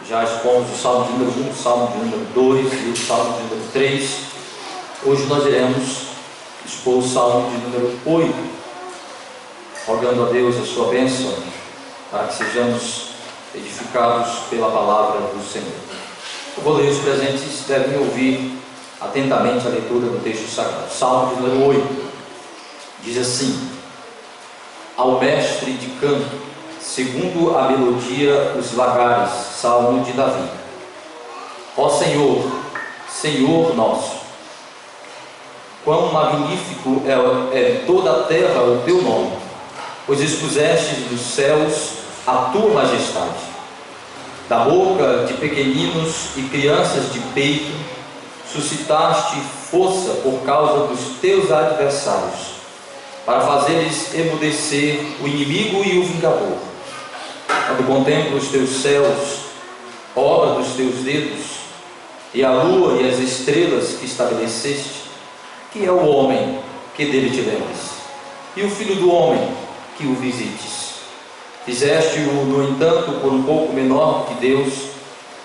Já expomos o Salmo de número 1, o Salmo de número 2 e o Salmo de número 3. Hoje nós iremos expor o Salmo de número 8, rogando a Deus a sua bênção, para que sejamos edificados pela palavra do Senhor. Eu vou ler, os presentes devem ouvir atentamente a leitura do texto sagrado. Salmo de número 8, diz assim: ao mestre de canto, segundo a melodia dos lagares, Salmo de Davi. Ó Senhor, Senhor nosso, quão magnífico é toda a terra o teu nome, pois expusestes dos céus a tua majestade. Da boca de pequeninos e crianças de peito, suscitaste força por causa dos teus adversários, para fazeres emudecer o inimigo e o vingador. Quando contemplo os teus céus, obra dos teus dedos, e a lua e as estrelas que estabeleceste, que é o homem que dele te lembres, e o filho do homem que o visites. Fizeste-o, no entanto, por um pouco menor que Deus,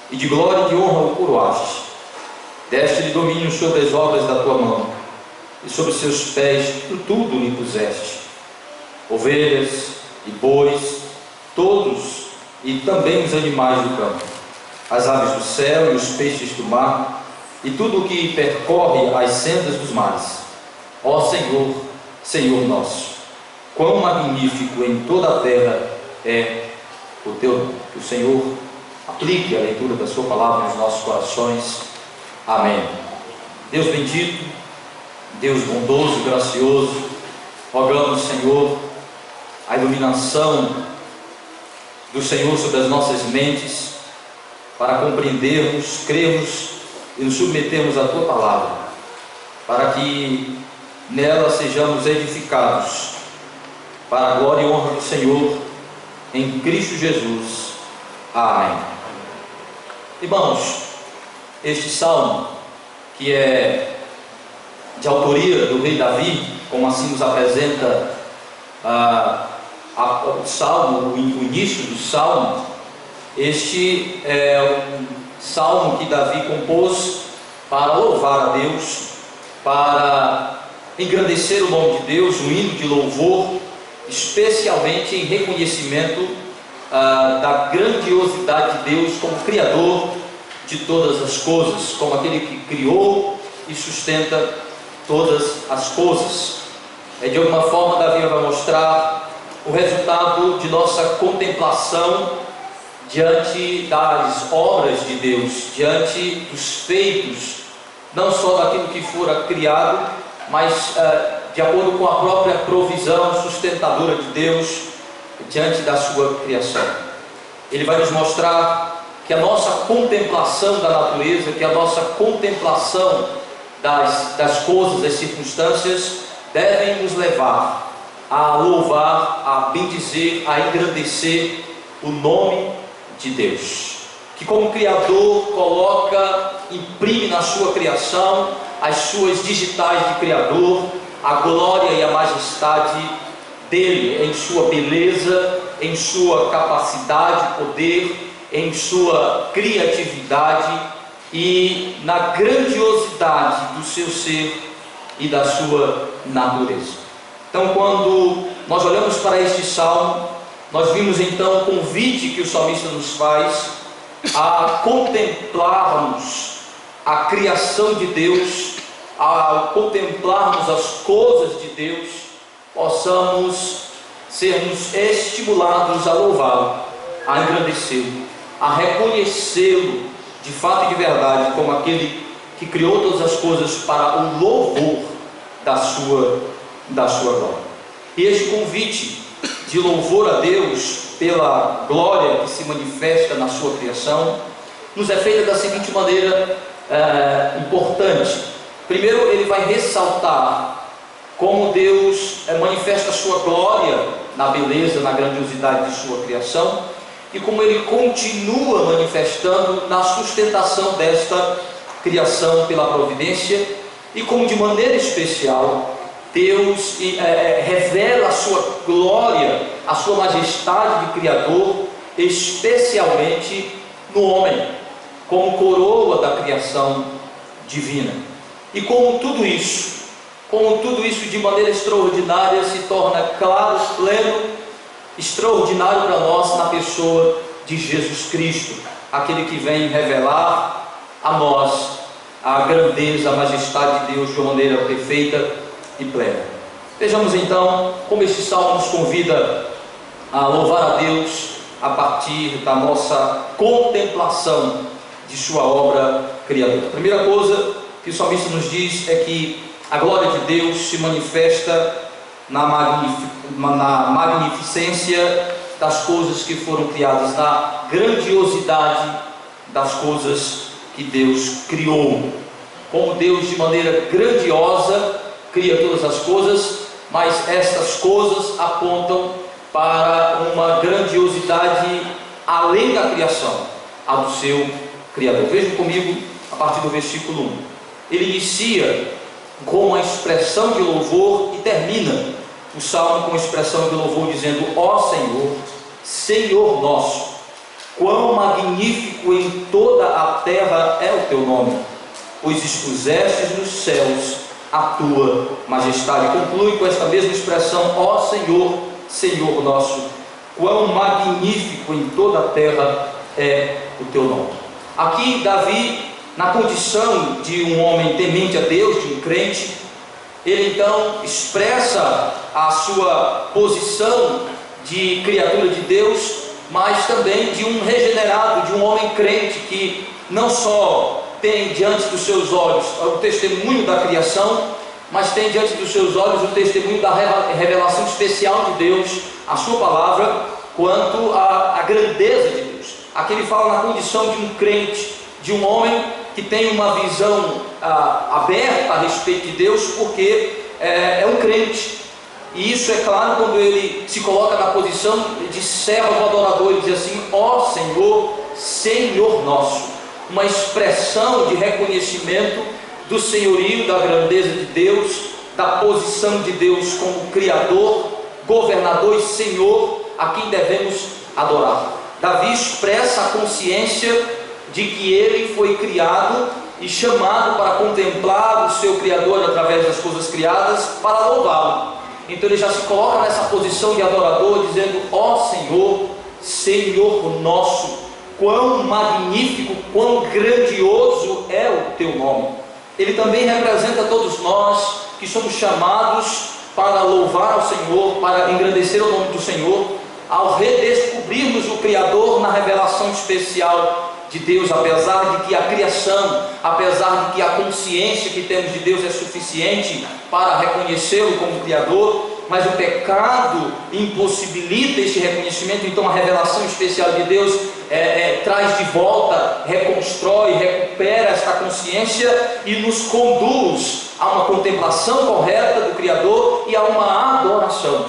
e de glória e de honra o coroaste. Deste-lhe domínio sobre as obras da tua mão, e sobre seus pés tudo lhe puseste: ovelhas e bois, todos, e também os animais do campo, as aves do céu e os peixes do mar, e tudo o que percorre as sendas dos mares. Ó Senhor, Senhor nosso, quão magnífico em toda a terra é o teu nome. Que o Senhor aplique a leitura da sua palavra nos nossos corações. Amém. Deus bendito, Deus bondoso, gracioso, rogamos, Senhor, a iluminação do Senhor sobre as nossas mentes, para compreendermos, crermos e nos submetermos à tua palavra, para que nela sejamos edificados para a glória e honra do Senhor, em Cristo Jesus. Amém. Irmãos, este salmo, que é de autoria do rei Davi, como assim nos apresenta o salmo, o início do salmo, este é um salmo que Davi compôs para louvar a Deus, para engrandecer o nome de Deus, um hino de louvor, especialmente em reconhecimento da grandiosidade de Deus como Criador de todas as coisas, como aquele que criou e sustenta todas as coisas. De alguma forma, Davi vai mostrar o resultado de nossa contemplação diante das obras de Deus, diante dos feitos, não só daquilo que fora criado, mas de acordo com a própria provisão sustentadora de Deus diante da sua criação. Ele vai nos mostrar que a nossa contemplação da natureza, que a nossa contemplação das coisas, das circunstâncias, devem nos levar a louvar, a bendizer, a engrandecer o nome de Deus, que como Criador coloca, imprime na sua criação as suas digitais de Criador, a glória e a majestade dele, em sua beleza, em sua capacidade, poder, em sua criatividade e na grandiosidade do seu ser e da sua natureza. Então, quando nós olhamos para este salmo, nós vimos então o convite que o salmista nos faz a contemplarmos a criação de Deus, a contemplarmos as coisas de Deus, possamos sermos estimulados a louvá-lo, a engrandecê-lo, a reconhecê-lo de fato e de verdade como aquele que criou todas as coisas para o louvor da sua glória. E este convite de louvor a Deus pela glória que se manifesta na sua criação nos é feita da seguinte maneira importante. Primeiro, ele vai ressaltar como Deus manifesta a sua glória na beleza, na grandiosidade de sua criação, e como ele continua manifestando na sustentação desta criação pela providência, e como de maneira especial Deus revela a sua glória, a sua majestade de Criador especialmente no homem, como coroa da criação divina. E como tudo isso de maneira extraordinária se torna claro, pleno, extraordinário para nós na pessoa de Jesus Cristo, aquele que vem revelar a nós a grandeza, a majestade de Deus de uma maneira perfeita e plena. Vejamos então como este salmo nos convida a louvar a Deus a partir da nossa contemplação de sua obra criadora. A primeira coisa que o salmista nos diz é que a glória de Deus se manifesta na magnificência das coisas que foram criadas, na grandiosidade das coisas que Deus criou. Como Deus, de maneira grandiosa, cria todas as coisas, mas estas coisas apontam para uma grandiosidade além da criação, a do seu Criador. Vejam comigo a partir do versículo 1. Ele inicia com uma expressão de louvor e termina o salmo com uma expressão de louvor dizendo: ó Senhor, Senhor nosso, quão magnífico em toda a terra é o teu nome, pois expusestes nos céus a tua majestade. Conclui com esta mesma expressão: ó Senhor, Senhor nosso, quão magnífico em toda a terra é o teu nome. Aqui Davi, na condição de um homem temente a Deus, de um crente, ele então expressa a sua posição de criatura de Deus, mas também de um regenerado, de um homem crente que não só tem diante dos seus olhos o testemunho da criação, mas tem diante dos seus olhos o testemunho da revelação especial de Deus, a sua palavra, quanto à grandeza de Deus. Aqui ele fala na condição de um crente, de um homem que tem uma visão aberta a respeito de Deus, porque é um crente. E isso é claro quando ele se coloca na posição de servo adorador. Ele diz assim: ó Senhor, Senhor nosso. Uma expressão de reconhecimento do senhorio, da grandeza de Deus, da posição de Deus como Criador, governador e Senhor, a quem devemos adorar. Davi expressa a consciência de que ele foi criado e chamado para contemplar o seu Criador através das coisas criadas, para louvá-lo. Então ele já se coloca nessa posição de adorador, dizendo: ó Senhor, Senhor nosso, quão magnífico, quão grandioso é o teu nome. Ele também representa todos nós que somos chamados para louvar ao Senhor, para engrandecer o nome do Senhor, ao redescobrirmos o Criador na revelação especial de Deus, apesar de que a criação, apesar de que a consciência que temos de Deus é suficiente para reconhecê-lo como Criador, mas o pecado impossibilita este reconhecimento. Então a revelação especial de Deus traz de volta, reconstrói, recupera esta consciência e nos conduz a uma contemplação correta do Criador e a uma adoração.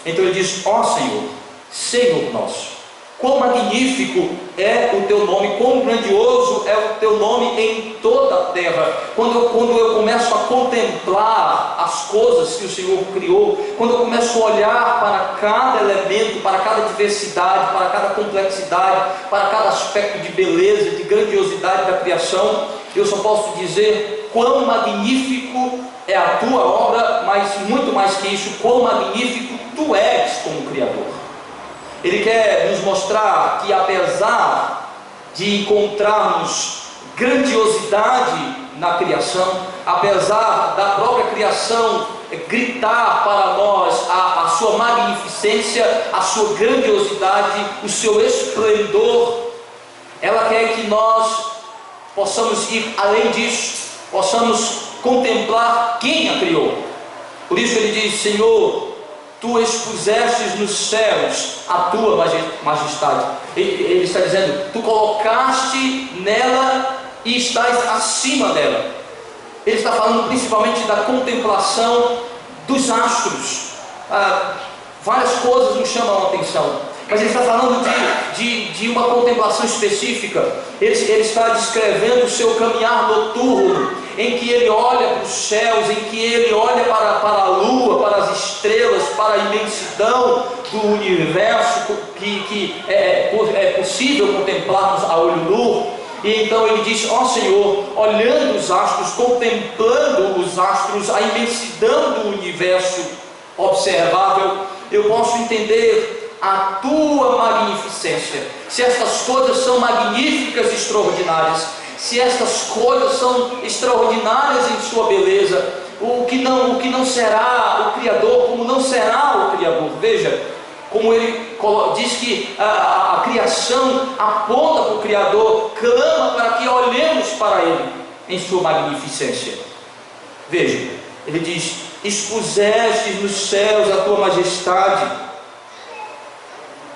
Então ele diz: ó Senhor, Senhor nosso, quão magnífico é o teu nome, quão grandioso é o teu nome em toda a terra. Quando eu começo a contemplar as coisas que o Senhor criou, quando eu começo a olhar para cada elemento, para cada diversidade, para cada complexidade, para cada aspecto de beleza, de grandiosidade da criação, eu só posso dizer quão magnífico é a tua obra, mas muito mais que isso, quão magnífico tu és como Criador. Ele quer nos mostrar que, apesar de encontrarmos grandiosidade na criação, apesar da própria criação gritar para nós a sua magnificência, a sua grandiosidade, o seu esplendor, ela quer que nós possamos ir além disso, possamos contemplar quem a criou. Por isso ele diz: Senhor, tu expusestes nos céus a tua majestade. Ele está dizendo: tu colocaste nela e estás acima dela. Ele está falando principalmente da contemplação dos astros. Várias coisas nos chamam a atenção, mas ele está falando de uma contemplação específica. Ele está descrevendo o seu caminhar noturno, em que ele olha para os céus, em que ele olha para a lua, para as estrelas, para a imensidão do universo, que é possível contemplarmos a olho nu. E então ele diz: ó Senhor, olhando os astros, contemplando os astros, a imensidão do universo observável, eu posso entender a tua magnificência. Se estas coisas são magníficas e extraordinárias, se estas coisas são extraordinárias em sua beleza, o que não será o Criador, como não será o Criador? Veja como ele diz que a criação aponta para o Criador, clama para que olhemos para Ele em sua magnificência. Veja, ele diz: expusestes nos céus a tua majestade.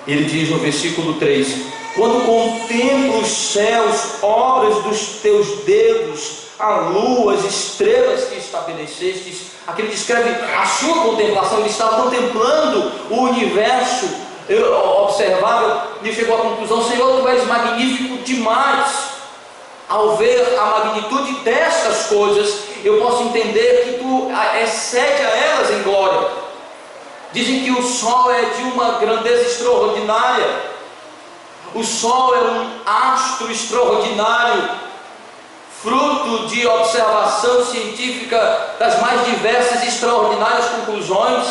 Ele diz no versículo 3: quando contemplo os céus, obras dos teus dedos, a lua, as estrelas que estabelecestes. Aqui ele descreve a sua contemplação. Ele estava contemplando o universo observável e chegou à conclusão: Senhor, tu és magnífico demais. Ao ver a magnitude destas coisas, eu posso entender que tu excede a elas em glória. Dizem que o sol é de uma grandeza extraordinária. O sol é um astro extraordinário, fruto de observação científica das mais diversas e extraordinárias conclusões,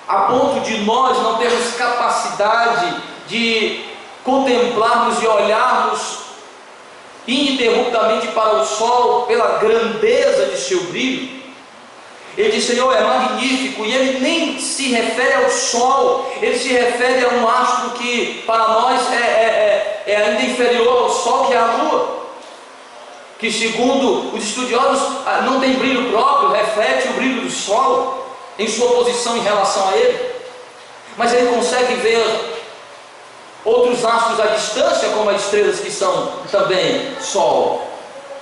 a ponto de nós não termos capacidade de contemplarmos e olharmos ininterruptamente para o sol pela grandeza de seu brilho. Ele diz: Senhor, é magnífico. E ele nem se refere ao sol, ele se refere a um astro que para nós é ainda inferior ao sol, que é a lua, que segundo os estudiosos não tem brilho próprio, reflete o brilho do sol em sua posição em relação a ele. Mas ele consegue ver outros astros à distância, como as estrelas, que são também sol,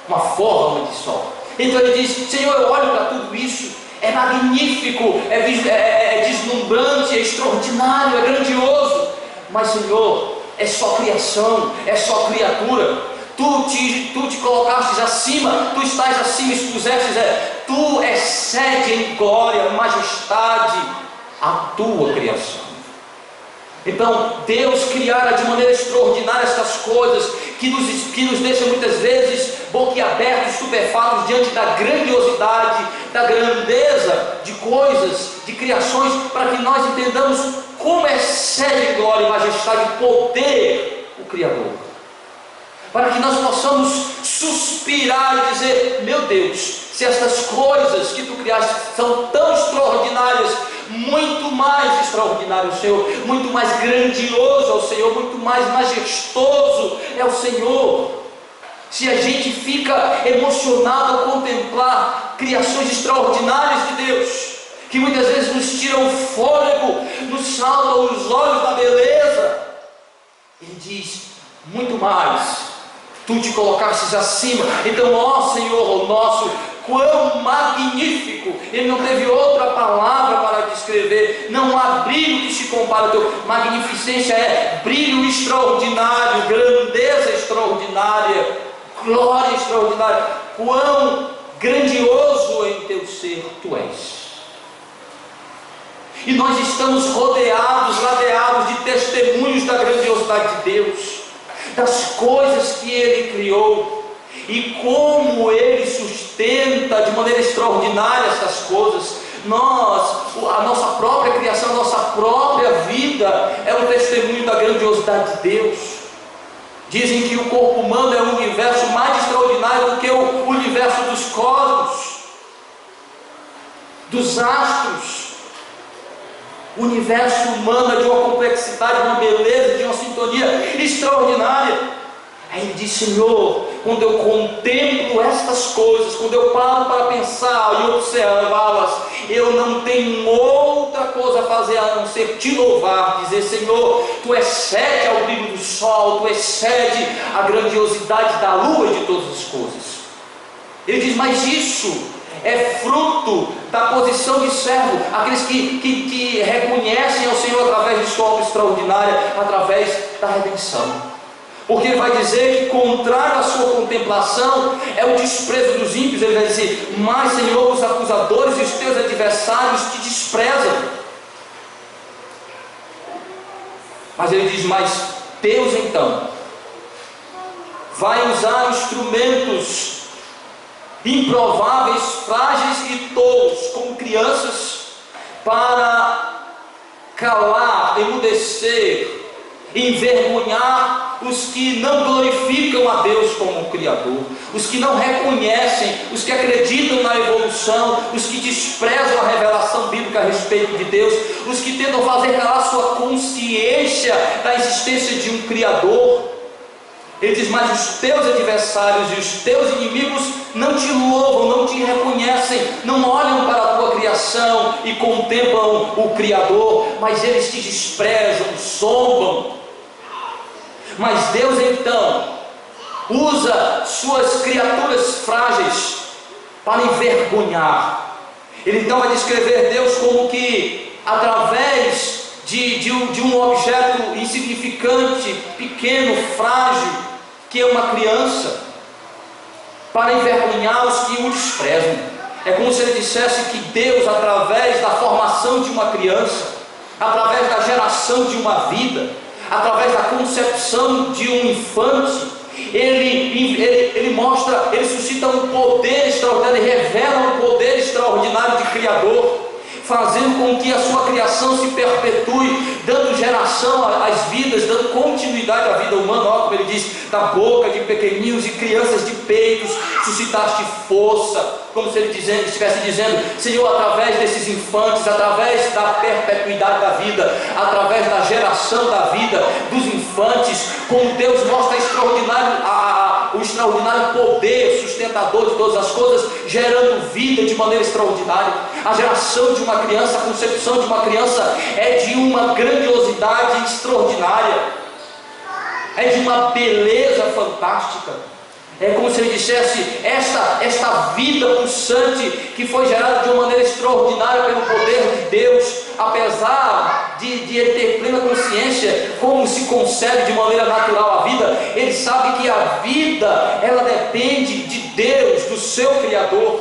uma forma de sol. Então ele diz: Senhor, eu olho para tudo isso, é magnífico, é deslumbrante, é extraordinário, é grandioso, mas Senhor, é só criação, é só criatura. Tu te colocastes acima, tu estás acima, expusestes, tu excede em glória, majestade a tua criação. Então Deus criara de maneira extraordinária estas coisas que nos deixam muitas vezes boquiabertos, estupefatos diante da grandiosidade, da grandeza de coisas, de criações, para que nós entendamos como excede em glória, majestade e poder o Criador, para que nós possamos suspirar e dizer: meu Deus, se estas coisas que tu criaste são tão extraordinárias, muito mais extraordinário é o Senhor, muito mais grandioso é o Senhor, muito mais majestoso é o Senhor. Se a gente fica emocionado ao contemplar criações extraordinárias de Deus, que muitas vezes nos tiram o fôlego, nos saltam os olhos da beleza, ele diz: muito mais, tu te colocastes acima. Então, ó Senhor, o nosso, quão magnífico! Ele não teve outra palavra para descrever. Não há brilho que se compara ao teu. Magnificência é brilho extraordinário, grandeza extraordinária, glória extraordinária. Quão grandioso em teu ser tu és. E nós estamos ladeados de testemunhos da grandiosidade de Deus, das coisas que Ele criou e como Ele sustenta de maneira extraordinária essas coisas. A nossa própria criação, a nossa própria vida é um testemunho da grandiosidade de Deus. Dizem que o corpo humano é o universo mais extraordinário do que o universo dos cosmos, dos astros. O universo humano é de uma complexidade, de uma beleza, de uma sintonia extraordinária. Aí ele diz: Senhor, quando eu contemplo estas coisas, quando eu paro para pensar e observá-las, eu não tenho outra coisa a fazer a não ser te louvar, dizer: Senhor, tu excede ao brilho do sol, tu excede a grandiosidade da lua e de todas as coisas. Ele diz: mas isso é fruto da posição de servo, aqueles que reconhecem ao Senhor através de sua obra extraordinária, através da redenção. Porque ele vai dizer que, contrário à sua contemplação, é o desprezo dos ímpios. Ele vai dizer: mas Senhor, os acusadores e os teus adversários te desprezam. Mas ele diz: mas Deus então vai usar instrumentos improváveis, frágeis e tolos, como crianças, para calar, emudecer, envergonhar os que não glorificam a Deus como Criador, os que não reconhecem, os que acreditam na evolução, os que desprezam a revelação bíblica a respeito de Deus, os que tentam fazer calar sua consciência da existência de um Criador. Ele diz: mas os teus adversários e os teus inimigos não te louvam, não te reconhecem, não olham para a tua criação e contemplam o Criador, mas eles te desprezam, zombam. Mas Deus então usa suas criaturas frágeis para envergonhar. Ele então vai descrever Deus como que através de um objeto insignificante, pequeno, frágil, que é uma criança, para envergonhar os que o desprezam. É como se ele dissesse que Deus, através da formação de uma criança, através da geração de uma vida, através da concepção de um infante, ele mostra, ele suscita um poder extraordinário, ele revela um poder extraordinário de Criador, fazendo com que a sua criação se perpetue, dando geração às vidas, dando continuidade à vida humana. Olha como ele diz: da boca de pequeninos e crianças de peitos suscitaste força, como se ele estivesse dizendo: Senhor, através desses infantes, através da perpetuidade da vida, através da geração da vida dos infantes, como Deus mostra o extraordinário poder sustentador de todas as coisas, gerando vida de maneira extraordinária. A geração de uma criança, a concepção de uma criança é de uma grandiosidade extraordinária, é de uma beleza fantástica. É como se ele dissesse: esta vida pulsante que foi gerada de uma maneira extraordinária pelo poder de Deus, apesar de ele ter plena consciência como se concebe de maneira natural a vida, ele sabe que a vida, ela depende de Deus, do seu Criador.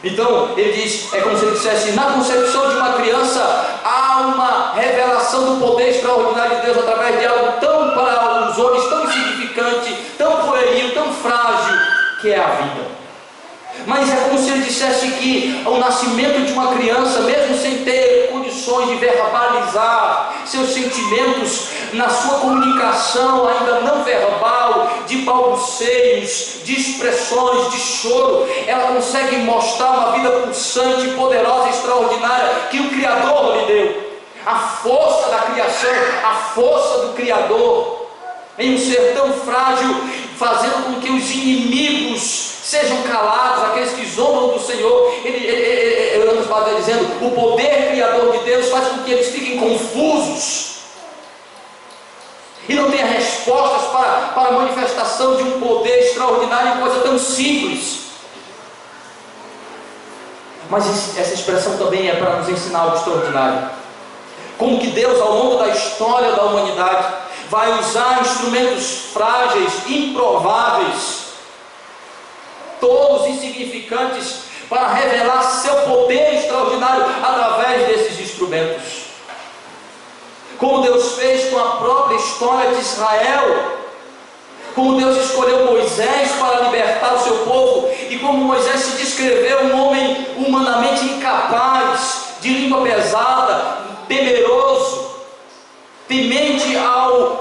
Então ele diz, é como se ele dissesse: na concepção de uma criança há uma revelação do poder extraordinário de Deus através de algo tão, para os homens, tão insignificante, tão pueril, tão frágil, que é a vida. Mas é como se ele dissesse que o nascimento de uma criança, mesmo sem ter condições de verbalizar seus sentimentos, na sua comunicação ainda não verbal, de balbuceios, de expressões, de choro, ela consegue mostrar uma vida pulsante, poderosa, extraordinária, que o Criador lhe deu. A força da criação, a força do Criador, em um ser tão frágil, fazendo com que os inimigos sejam calados, aqueles que zombam do Senhor. Ele está dizendo: o poder criador de Deus faz com que eles fiquem confusos e não tenham respostas para a manifestação de um poder extraordinário em coisa tão simples. Mas essa expressão também é para nos ensinar algo extraordinário, como que Deus, ao longo da história da humanidade, vai usar instrumentos frágeis, improváveis, tolos, insignificantes, para revelar seu poder extraordinário através desses instrumentos. Como Deus fez com a própria história de Israel, como Deus escolheu Moisés para libertar o seu povo, e como Moisés se descreveu um homem humanamente incapaz, de língua pesada, temeroso, temente ao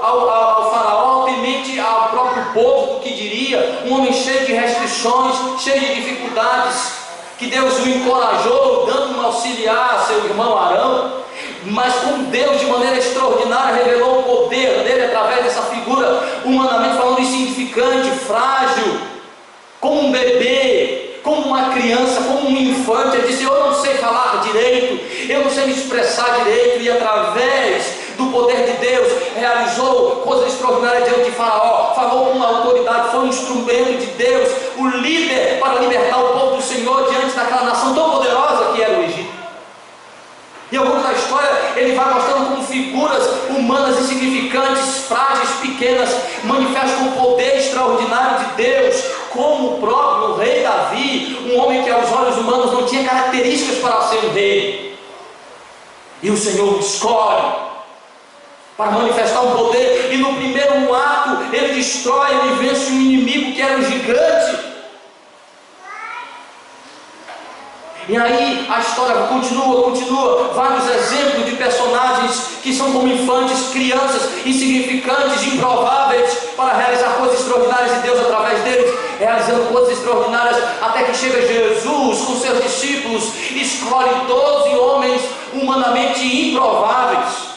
faraó, temente ao próprio povo, do que diria, um homem cheio de restrições, cheio de dificuldades, que Deus o encorajou, dando um auxiliar a seu irmão Arão. Mas como Deus, de maneira extraordinária, revelou o poder dele através dessa figura, humanamente falando, insignificante, frágil, como um bebê, como uma criança, como um infante. Ele disse: eu não sei falar direito, eu não sei me expressar direito, e através do poder de Deus realizou coisas extraordinárias diante de Faraó, falou com uma autoridade, foi um instrumento de Deus, o líder para libertar o povo do Senhor diante daquela nação tão poderosa que era o Egito. E ao longo da história ele vai mostrando como figuras humanas insignificantes, frágeis, pequenas, manifestam o poder extraordinário de Deus, como o próprio rei Davi, um homem que aos olhos humanos não tinha características para ser um rei, e o Senhor o escolhe para manifestar um poder, e no primeiro ato ele destrói, ele vence um inimigo que era um gigante. E aí a história continua, vários exemplos de personagens que são como infantes, crianças, insignificantes, improváveis, para realizar coisas extraordinárias, e Deus através deles, realizando coisas extraordinárias, até que chega Jesus com seus discípulos, escolhe 12 homens humanamente improváveis.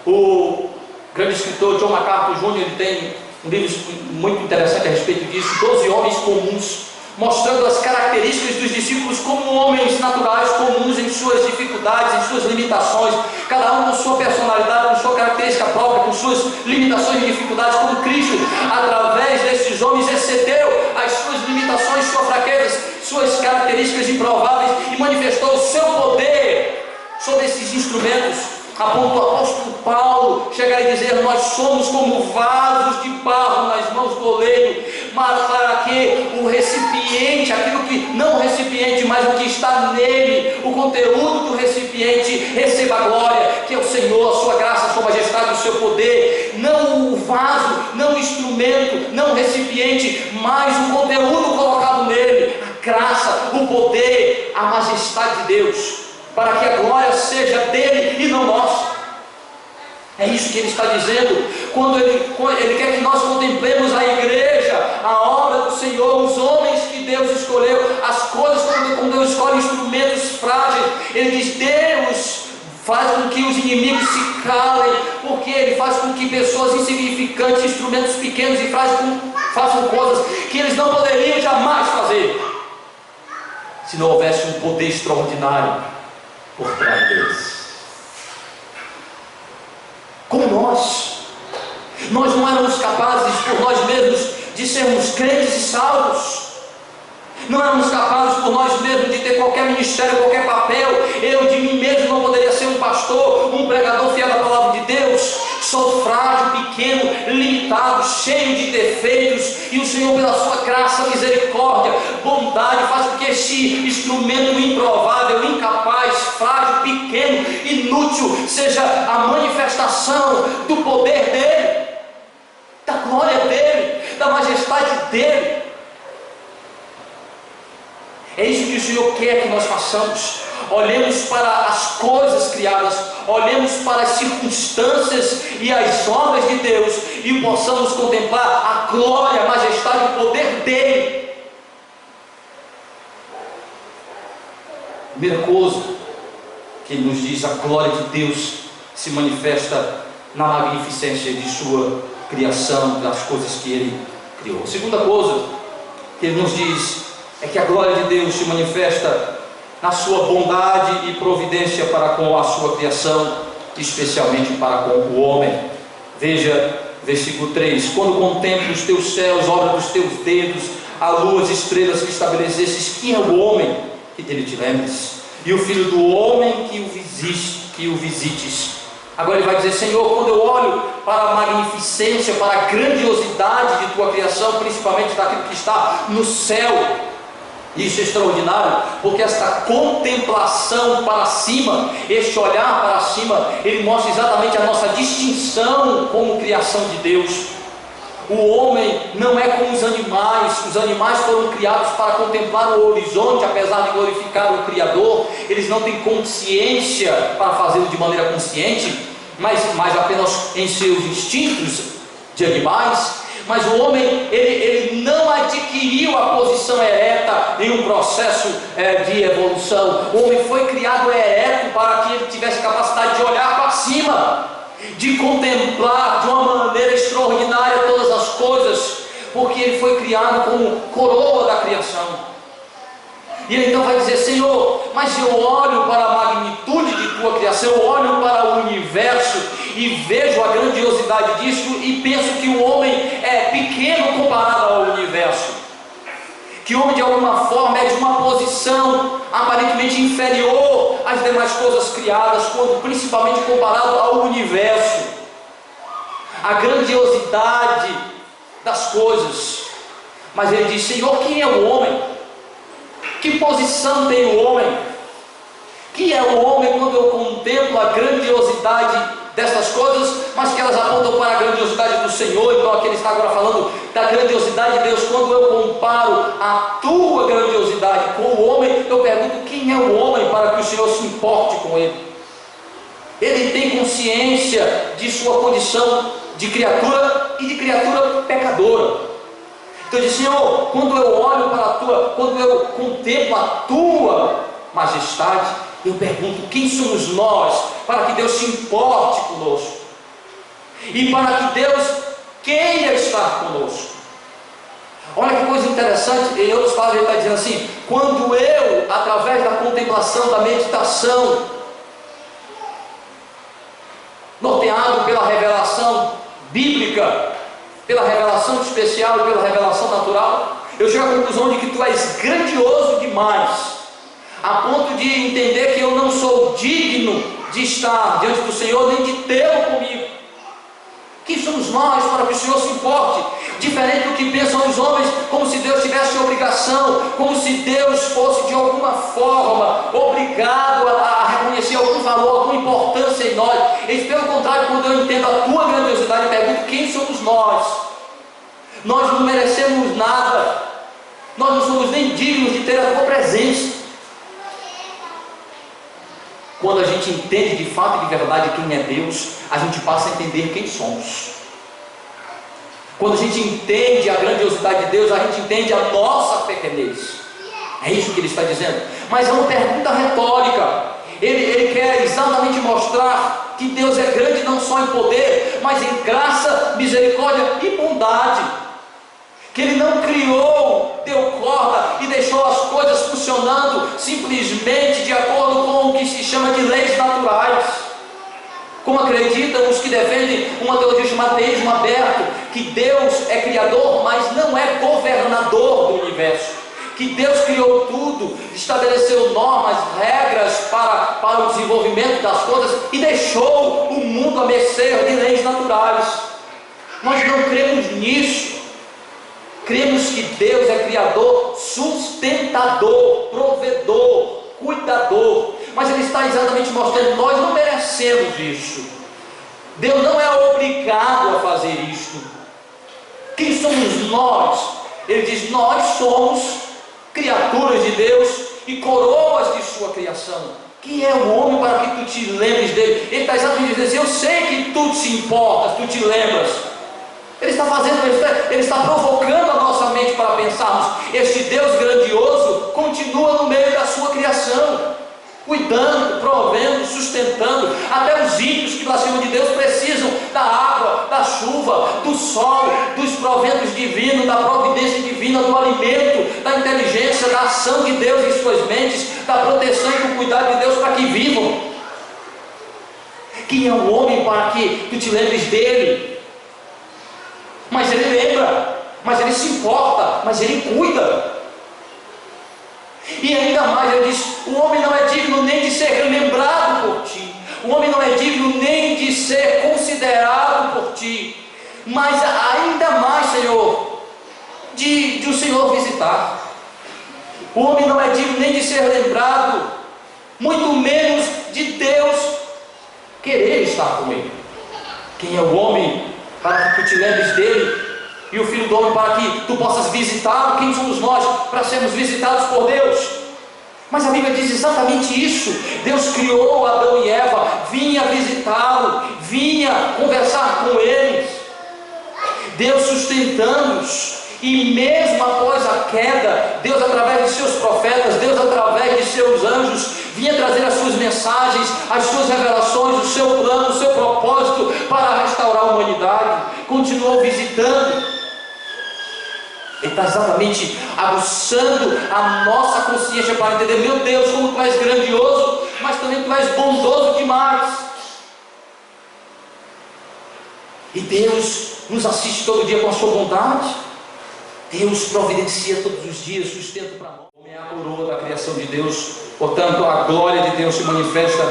O grande escritor John MacArthur Jr., ele tem um livro muito interessante a respeito disso, 12 homens comuns, mostrando as características dos discípulos como homens naturais, comuns em suas dificuldades, em suas limitações, cada um com sua personalidade, com sua característica própria, com suas limitações e dificuldades, como Cristo, através desses homens, excedeu as suas limitações, suas fraquezas, suas características improváveis, e manifestou o seu poder sobre esses instrumentos. A ponto do apóstolo Paulo chegar e dizer: nós somos como vasos de barro nas mãos do oleiro, mas para que o recipiente, aquilo que não o recipiente, mas o que está nele, o conteúdo do recipiente, receba a glória, que é o Senhor, a sua graça, a sua majestade, o seu poder. Não o vaso, não o instrumento, não o recipiente, mas o conteúdo colocado nele, a graça, o poder, a majestade de Deus, para que a glória seja dele e não nossa. É isso que ele está dizendo, quando ele quer que nós contemplemos a igreja, a obra do Senhor, os homens que Deus escolheu, as coisas quando Deus escolhe instrumentos frágeis. Ele diz: Deus faz com que os inimigos se calem, porque Ele faz com que pessoas insignificantes, instrumentos pequenos e frágeis, façam coisas que eles não poderiam jamais fazer, se não houvesse um poder extraordinário por trás deles. Como nós não éramos capazes por nós mesmos de sermos crentes e salvos, não éramos capazes por nós mesmos de ter qualquer ministério, qualquer papel. Eu de mim mesmo não poderia ser um pastor, um pregador fiel da palavra de Deus. Sou frágil, pequeno, limitado, cheio de defeitos, e o Senhor, pela sua graça, misericórdia, bondade, faz com que este instrumento improvável, incapaz, frágil, pequeno, inútil, seja a manifestação do poder dele, da glória dele, da majestade dele. É isso que o Senhor quer que nós façamos. Olhemos para as coisas criadas, olhemos para as circunstâncias e as obras de Deus, e possamos contemplar a glória, a majestade e o poder dele. Primeira coisa que ele nos diz: a glória de Deus se manifesta na magnificência de sua criação, das coisas que ele criou. A segunda coisa que ele nos diz é que a glória de Deus se manifesta na sua bondade e providência para com a sua criação, especialmente para com o homem. Veja, versículo 3: quando contemplo os teus céus, obra dos teus dedos, a lua, as estrelas que estabelecesses, quem é o homem que dele te lembres? E o filho do homem que o visites. Agora ele vai dizer: Senhor, quando eu olho para a magnificência, para a grandiosidade de tua criação, principalmente daquilo que está no céu, isso é extraordinário, porque esta contemplação para cima, este olhar para cima, ele mostra exatamente a nossa distinção como criação de Deus. O homem não é como os animais foram criados para contemplar o horizonte, apesar de glorificar o Criador. Eles não têm consciência para fazê-lo de maneira consciente, mas apenas em seus instintos de animais. Mas o homem, ele não adquiriu a posição ereta em um processo de evolução. O homem foi criado ereto para que ele tivesse capacidade de olhar para cima, de contemplar de uma maneira extraordinária todas as coisas, porque ele foi criado como coroa da criação. E ele então vai dizer: Senhor, mas eu olho para a magnitude de tua criação, eu olho para o universo e vejo a grandiosidade disso, e penso que o homem é pequeno comparado ao universo, que o homem de alguma forma é de uma posição aparentemente inferior às demais coisas criadas, quando principalmente comparado ao universo, a grandiosidade das coisas. Mas ele diz: Senhor, quem é o homem? Que posição tem o homem? Que é o homem quando eu contemplo a grandiosidade dessas coisas, mas que elas apontam para a grandiosidade do Senhor. Então aqui ele está agora falando da grandiosidade de Deus. Quando eu comparo a tua grandiosidade com o homem, eu pergunto: quem é o homem para que o Senhor se importe com ele? Ele tem consciência de sua condição de criatura e de criatura pecadora. Então ele diz: Senhor, quando eu olho para a tua, quando eu contemplo a tua majestade, eu pergunto: quem somos nós para que Deus se importe conosco e para que Deus queira estar conosco? Olha que coisa interessante. Em outras palavras ele está dizendo assim: quando eu, através da contemplação, da meditação, norteado pela revelação bíblica, pela revelação especial e pela revelação natural, eu chego à conclusão de que tu és grandioso demais, a ponto de entender que eu não sou digno de estar diante do Senhor, nem de tê-lo comigo. Quem somos nós para que o Senhor se importe? Diferente do que pensam os homens, como se Deus tivesse obrigação, como se Deus fosse de alguma forma obrigado a reconhecer algum valor, alguma importância em nós. Eles, pelo contrário, quando eu entendo a tua grandiosidade, eu pergunto: quem somos nós? Nós não merecemos nada, nós não somos nem dignos de ter a tua presença. Quando a gente entende de fato e de verdade quem é Deus, a gente passa a entender quem somos. Quando a gente entende a grandiosidade de Deus, a gente entende a nossa pequenez. É isso que ele está dizendo. Mas é uma pergunta retórica. Ele quer exatamente mostrar que Deus é grande não só em poder, mas em graça, misericórdia e bondade. Que Ele não criou, deu corda e deixou as coisas funcionando simplesmente de acordo com o que se chama de leis naturais. Como acreditam os que defendem uma teologia chamada teísmo aberto, que Deus é criador, mas não é governador do universo. Que Deus criou tudo, estabeleceu normas, regras para o desenvolvimento das coisas e deixou o mundo a mercê de leis naturais. Nós não cremos nisso. Cremos que Deus é criador, sustentador, provedor, cuidador. Mas Ele está exatamente mostrando: nós não merecemos isso. Deus não é obrigado a fazer isto. Quem somos nós? Ele diz: nós somos criaturas de Deus e coroas de sua criação. Quem é o homem para que tu te lembres dele? Ele está exatamente dizendo assim: eu sei que tu te importas, tu te lembras. Ele está fazendo, ele está provocando a nossa mente para pensarmos: este Deus grandioso continua no meio da sua criação, cuidando, provendo, sustentando. Até os ímpios que blasfemam de Deus precisam da água, da chuva, do sol, dos proventos divinos, da providência divina, do alimento, da inteligência, da ação de Deus em suas mentes, da proteção e do cuidado de Deus para que vivam. Quem é o homem para que tu te lembres dele? Mas ele lembra, mas ele se importa, mas ele cuida. E ainda mais ele diz: o homem não é digno nem de ser lembrado por ti, o homem não é digno nem de ser considerado por ti, mas ainda mais, Senhor, de o Senhor visitar. O homem não é digno nem de ser lembrado, muito menos de Deus querer estar com ele. Quem é o homem para que tu te lembres dele, e o Filho do Homem para que tu possas visitá-lo? Quem somos nós para sermos visitados por Deus? Mas a Bíblia diz exatamente isso. Deus criou Adão e Eva, vinha visitá-lo, vinha conversar com eles, Deus sustentando-os. E mesmo após a queda, Deus, através de seus profetas, Deus, através de seus anjos, vinha trazer as suas mensagens, as suas revelações, o seu plano, o seu propósito para restaurar a humanidade. Continuou visitando. Ele está exatamente aguçando a nossa consciência para entender: meu Deus, como tu és grandioso, mas também tu és bondoso demais. E Deus nos assiste todo dia com a sua bondade. Deus providencia todos os dias sustento para nós. O homem é a coroa da criação de Deus. Portanto, a glória de Deus se manifesta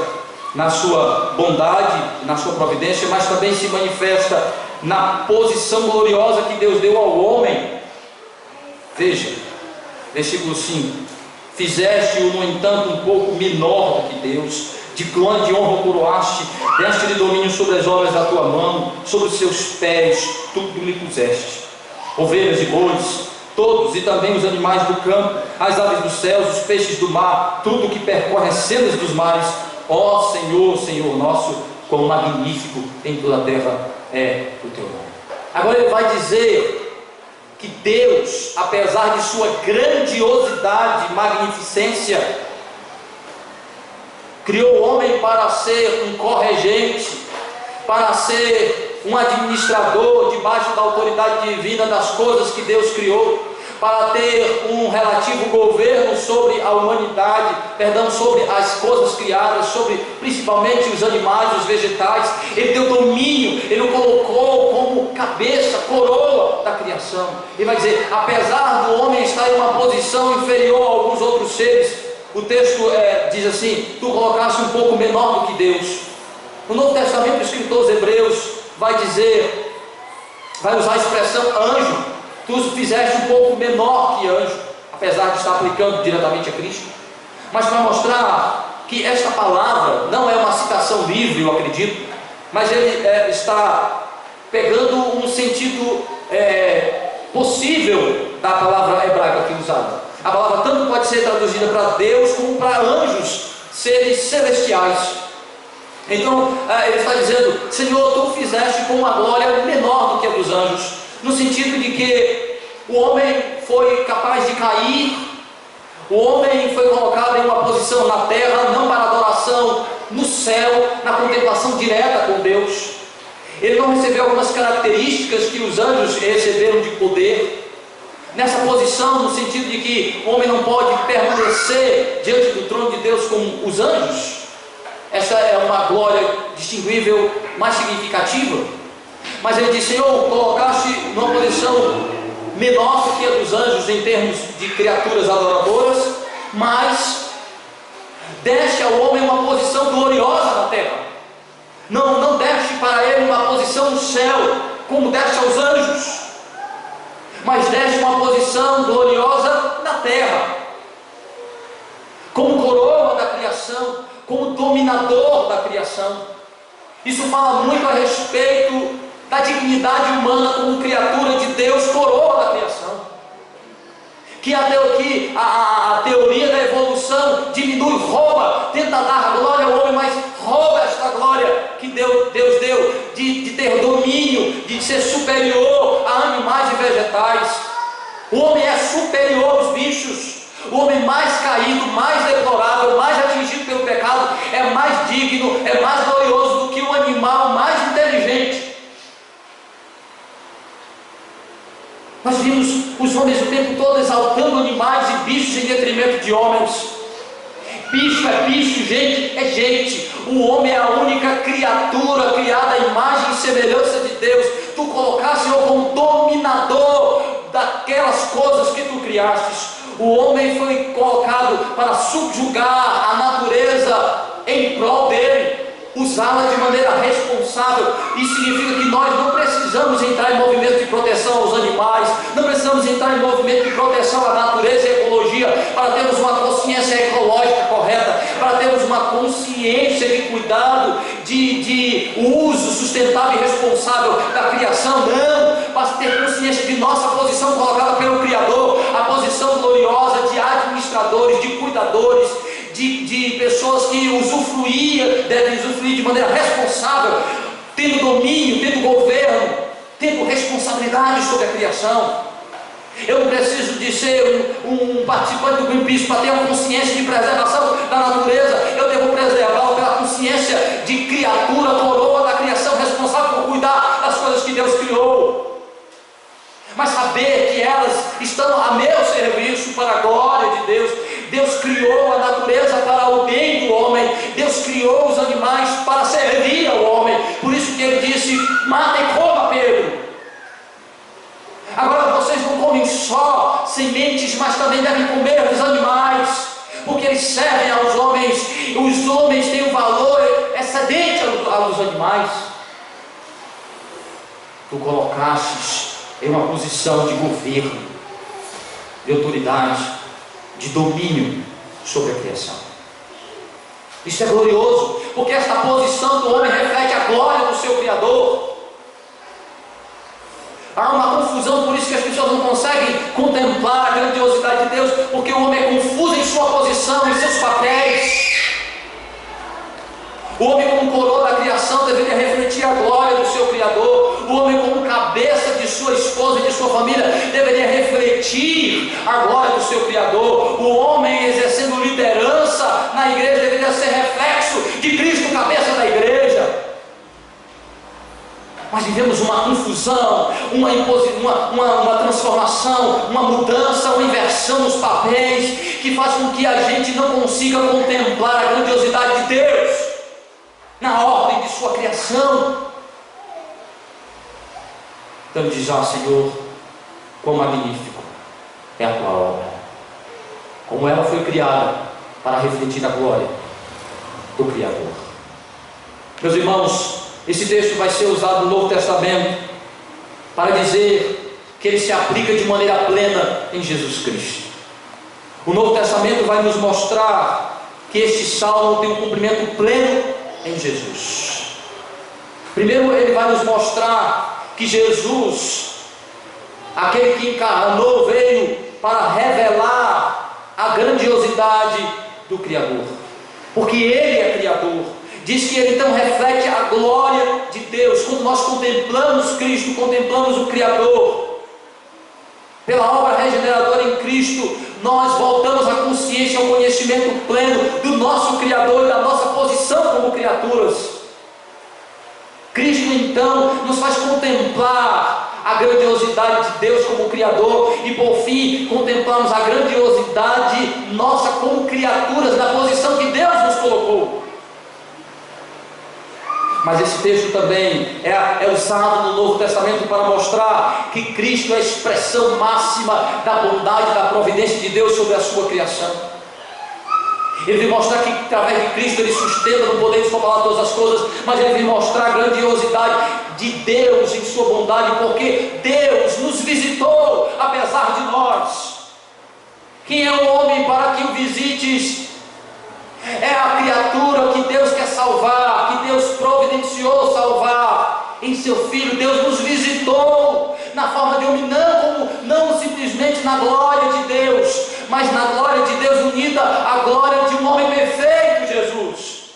na sua bondade, na sua providência, mas também se manifesta na posição gloriosa que Deus deu ao homem. Veja, versículo 5: Fizeste-o, no entanto, um pouco menor do que Deus. De glória e de honra o coroaste, deste-lhe domínio sobre as obras da tua mão, sobre os seus pés, tudo lhe puseste. Ovelhas e bois, todos, e também os animais do campo, as aves dos céus, os peixes do mar, tudo que percorre as sendas dos mares. Ó Senhor, Senhor nosso, quão magnífico em toda a terra é o teu nome. Agora ele vai dizer que Deus, apesar de sua grandiosidade e magnificência, criou o homem para ser um corregente, para ser um administrador debaixo da autoridade divina das coisas que Deus criou, para ter um relativo governo sobre a humanidade, sobre as coisas criadas, sobre principalmente os animais, os vegetais. Ele deu domínio, ele o colocou como cabeça, coroa da criação. Ele vai dizer, apesar do homem estar em uma posição inferior a alguns outros seres, o texto diz assim, tu colocaste um pouco menor do que Deus. No Novo Testamento, o escritor aos Hebreus vai dizer, vai usar a expressão anjo, tu os fizeste um pouco menor que anjo, apesar de estar aplicando diretamente a Cristo, mas para mostrar que esta palavra não é uma citação livre, eu acredito, mas ele está pegando um sentido possível da palavra hebraica aqui usada. A palavra tanto pode ser traduzida para Deus como para anjos, seres celestiais. Então ele está dizendo, Senhor, tu fizeste com uma glória menor do que a dos anjos, no sentido de que o homem foi capaz de cair, o homem foi colocado em uma posição na terra, não para adoração no céu, na contemplação direta com Deus. Ele não recebeu algumas características que os anjos receberam de poder, nessa posição, no sentido de que o homem não pode permanecer diante do trono de Deus como os anjos. Essa é uma glória distinguível, mais significativa. Mas ele diz, Senhor, colocaste numa posição menor do que a dos anjos em termos de criaturas adoradoras, mas deste ao homem uma posição gloriosa na terra. Não deste para ele uma posição no céu, como deste aos anjos, mas deste uma posição gloriosa na terra, como coroa da criação, como dominador da criação. Isso fala muito a respeito da dignidade humana como criatura de Deus, coroa da criação. Que a teoria da evolução diminui, rouba, tenta dar glória ao homem, mas rouba esta glória que Deus deu, de ter domínio, de ser superior a animais e vegetais. O homem é superior aos bichos. O homem mais caído, mais deplorável, mais atingido pelo pecado, é mais digno, é mais glorioso do que o animal mais inteligente. Nós vimos os homens o tempo todo exaltando animais e bichos em detrimento de homens. Bicho é bicho, gente é gente. O homem é a única criatura criada à imagem e semelhança de Deus. Tu colocaste, Senhor, como dominador daquelas coisas que tu criastes. O homem foi colocado para subjugar a natureza em prol dele, usá-la de maneira responsável. Isso significa que nós não precisamos entrar em movimento de proteção aos animais, não precisamos entrar em movimento de proteção à natureza e à ecologia para termos uma consciência ecológica correta, para termos uma consciência de cuidado, de uso sustentável e responsável da criação. Não, para ter consciência de nossa posição colocada pelo Criador, a posição gloriosa de administradores, de cuidadores, de pessoas que devem usufruir de maneira responsável, tendo domínio, tendo governo, tendo responsabilidade sobre a criação. Eu não preciso de ser um participante do Greenpeace para ter uma consciência de preservação da natureza. Eu devo preservá-la pela consciência de criatura, coroa da criação, responsável por cuidar das coisas que Deus criou. Mas saber que elas estão a meu serviço para a glória de Deus. Deus criou a natureza para o bem do homem. Deus criou os animais para servir ao homem. Por isso que ele disse, mata e coma, Pedro. Agora vocês não comem só sementes, mas também devem comer dos animais, porque eles servem aos homens. Os homens têm um valor excedente aos animais. Tu colocastes em uma posição de governo, de autoridade, de domínio sobre a criação. Isso é glorioso, porque esta posição do homem reflete a glória do seu Criador. Há uma confusão, por isso que as pessoas não conseguem contemplar a grandiosidade de Deus, porque o homem é confuso em sua posição, em seus papéis. O homem como coroa da criação deveria refletir a glória do seu Criador. O homem como cabeça de sua esposa e de sua família deveria refletir a glória do seu Criador. O homem exercendo liderança na igreja deveria ser reflexo de Cristo, cabeça da igreja. Mas vivemos uma confusão, uma transformação, uma mudança, uma inversão nos papéis, que faz com que a gente não consiga contemplar a grandiosidade de Deus na ordem de sua criação. Então diz: Senhor, quão magnífico é a tua obra, como ela foi criada para refletir a glória do Criador. Meus irmãos, esse texto vai ser usado no Novo Testamento para dizer que ele se aplica de maneira plena em Jesus Cristo. O Novo Testamento vai nos mostrar que este salmo tem um cumprimento pleno em Jesus. Primeiro, ele vai nos mostrar que Jesus, aquele que encarnou, veio para revelar a grandiosidade do Criador, porque Ele é Criador. Diz que Ele então reflete a glória de Deus. Quando nós contemplamos Cristo, contemplamos o Criador, pela obra regeneradora em Cristo, nós voltamos à consciência, ao conhecimento pleno do nosso Criador e da nossa posição como criaturas. Cristo então nos faz contemplar a grandiosidade de Deus como Criador, e por fim contemplamos a grandiosidade nossa como criaturas na posição que Deus nos colocou. Mas esse texto também é usado no Novo Testamento para mostrar que Cristo é a expressão máxima da bondade e da providência de Deus sobre a sua criação. Ele vem mostrar que através de Cristo Ele sustenta no poder de sua palavra todas as coisas, mas Ele vem mostrar a grandiosidade de Deus em sua bondade, porque Deus nos visitou apesar de nós. Quem é o homem para que o visites? É a criatura que Deus quer salvar, que Deus providenciou salvar em seu Filho. Deus nos visitou na forma de homem, não simplesmente na glória de Deus, mas na glória de Deus unida à glória de um homem perfeito, Jesus.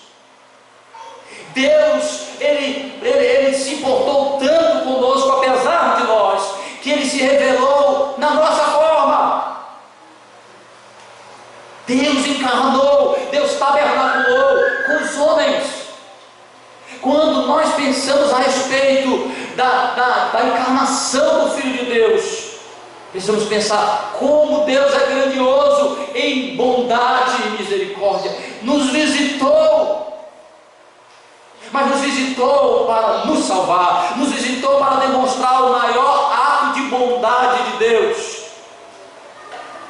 Deus, Ele se importou tanto conosco, apesar de nós, que Ele se revelou na nossa forma. Deus encarnou, Deus tabernaculou com os homens. Quando nós pensamos a respeito da encarnação do Filho de Deus, precisamos pensar como Deus é grandioso em bondade e misericórdia. Nos visitou, mas nos visitou para nos salvar, nos visitou para demonstrar o maior ato de bondade de Deus,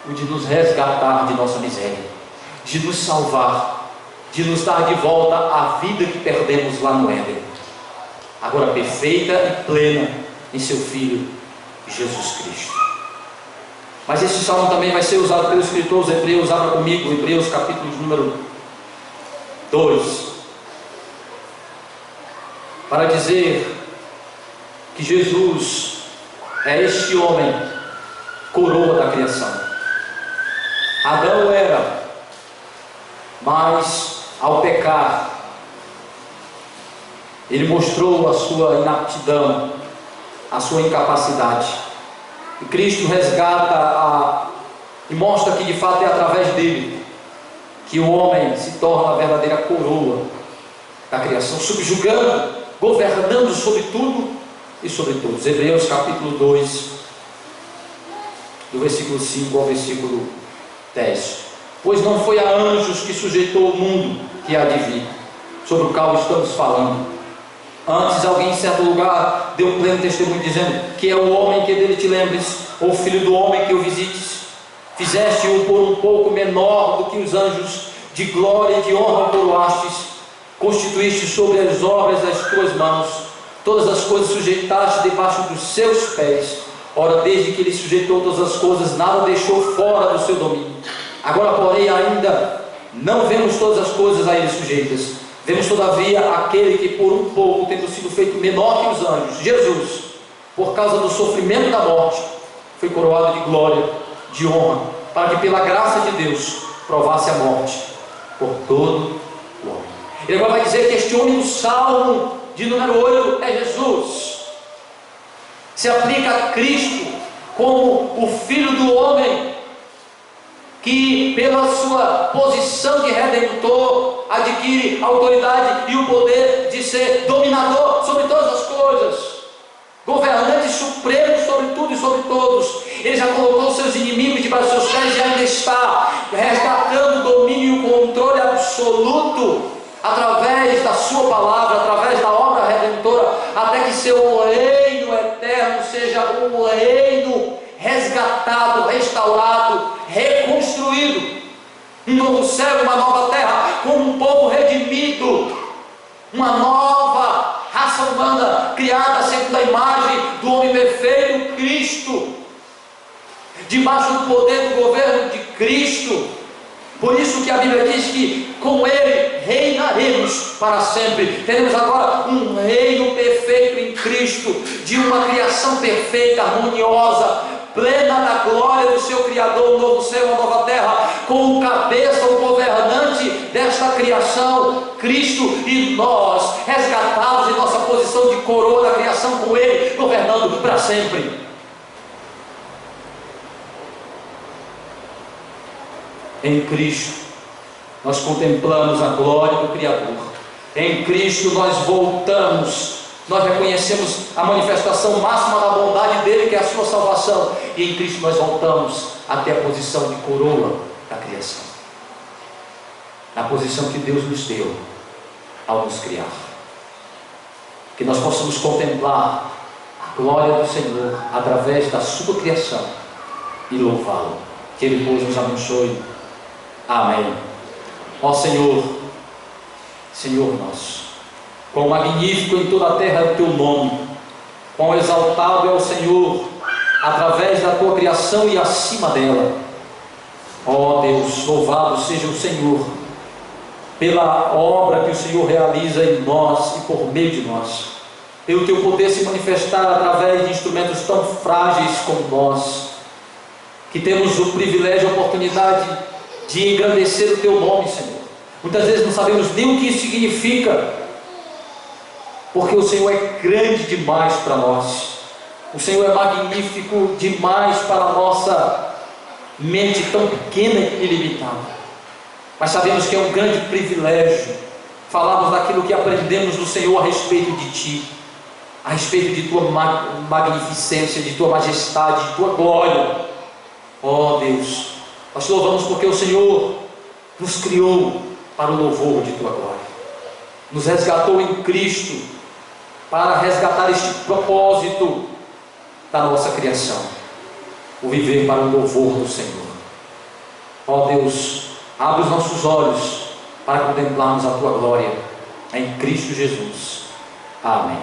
o de nos resgatar de nossa miséria, de nos salvar, de nos dar de volta a vida que perdemos lá no Éden, agora perfeita e plena em seu Filho Jesus Cristo. Mas esse salmo também vai ser usado pelo escritor aos Hebreus. Abra comigo Hebreus capítulo de número 2, para dizer que Jesus é este homem, coroa da criação. Adão era, mas ao pecar, ele mostrou a sua inaptidão, a sua incapacidade. E Cristo resgata e mostra que de fato é através dele que o homem se torna a verdadeira coroa da criação, subjugando, governando sobre tudo e sobre todos. Hebreus capítulo 2, do versículo 5 ao versículo 10. Pois não foi a anjos que sujeitou o mundo que há de vir, sobre o qual estamos falando. Antes alguém em certo lugar deu pleno testemunho, dizendo que é o homem que dele te lembres, ou filho do homem que o visites. Fizeste-o por um pouco menor do que os anjos, de glória e de honra coroastes. Constituíste sobre as obras das tuas mãos, todas as coisas sujeitaste debaixo dos seus pés. Ora, desde que ele sujeitou todas as coisas, nada deixou fora do seu domínio. Agora, porém, ainda não vemos todas as coisas a ele sujeitas. Vemos, todavia, aquele que por um pouco, tendo sido feito menor que os anjos, Jesus, por causa do sofrimento da morte, foi coroado de glória, de honra, para que pela graça de Deus provasse a morte por todo o homem. Ele agora vai dizer que este homem do Salmo de número 8 é Jesus. Se aplica a Cristo como o Filho do homem, que pela sua posição de redentor adquire a autoridade e o poder de ser dominador sobre todas as coisas, governante supremo sobre tudo e sobre todos. Ele já colocou seus inimigos debaixo dos seus pés e ainda está resgatando o domínio e o controle absoluto através da sua palavra, através da obra redentora, até que seu reino eterno seja um reino resgatado, restaurado, reconstruído, um novo céu, uma nova terra, com um povo redimido, uma nova raça humana criada segundo a imagem do homem perfeito, Cristo, debaixo do poder do governo de Cristo. Por isso que a Bíblia diz que com Ele reinaremos para sempre. Teremos agora um reino perfeito em Cristo, de uma criação perfeita, harmoniosa, plena da glória do seu Criador, um novo céu, uma nova terra, com o cabeça, o governante desta criação, Cristo, e nós resgatados em nossa posição de coroa da criação com Ele, governando para sempre. Em Cristo nós contemplamos a glória do Criador. Em Cristo nós voltamos, nós reconhecemos a manifestação máxima da bondade dele, que é a sua salvação, e em Cristo nós voltamos até a posição de coroa da criação, na posição que Deus nos deu ao nos criar. Que nós possamos contemplar a glória do Senhor através da sua criação e louvá-lo. Que Ele, pois, nos abençoe. Amém. Ó Senhor, Senhor nosso, quão magnífico em toda a terra é o teu nome, quão exaltado é o Senhor através da tua criação e acima dela. Ó Deus, louvado seja o Senhor pela obra que o Senhor realiza em nós e por meio de nós, pelo teu poder se manifestar através de instrumentos tão frágeis como nós, que temos o privilégio e a oportunidade de engrandecer o teu nome, Senhor. Muitas vezes não sabemos nem o que isso significa, porque o Senhor é grande demais para nós, o Senhor é magnífico demais para a nossa mente tão pequena e limitada. Mas sabemos que é um grande privilégio falarmos daquilo que aprendemos do Senhor a respeito de Ti, a respeito de Tua magnificência, de Tua majestade, de Tua glória. Ó Deus, nós te louvamos porque o Senhor nos criou para o louvor de Tua glória, nos resgatou em Cristo para resgatar este propósito da nossa criação, o viver para o louvor do Senhor. Ó Deus, abre os nossos olhos para contemplarmos a Tua glória em Cristo Jesus. Amém.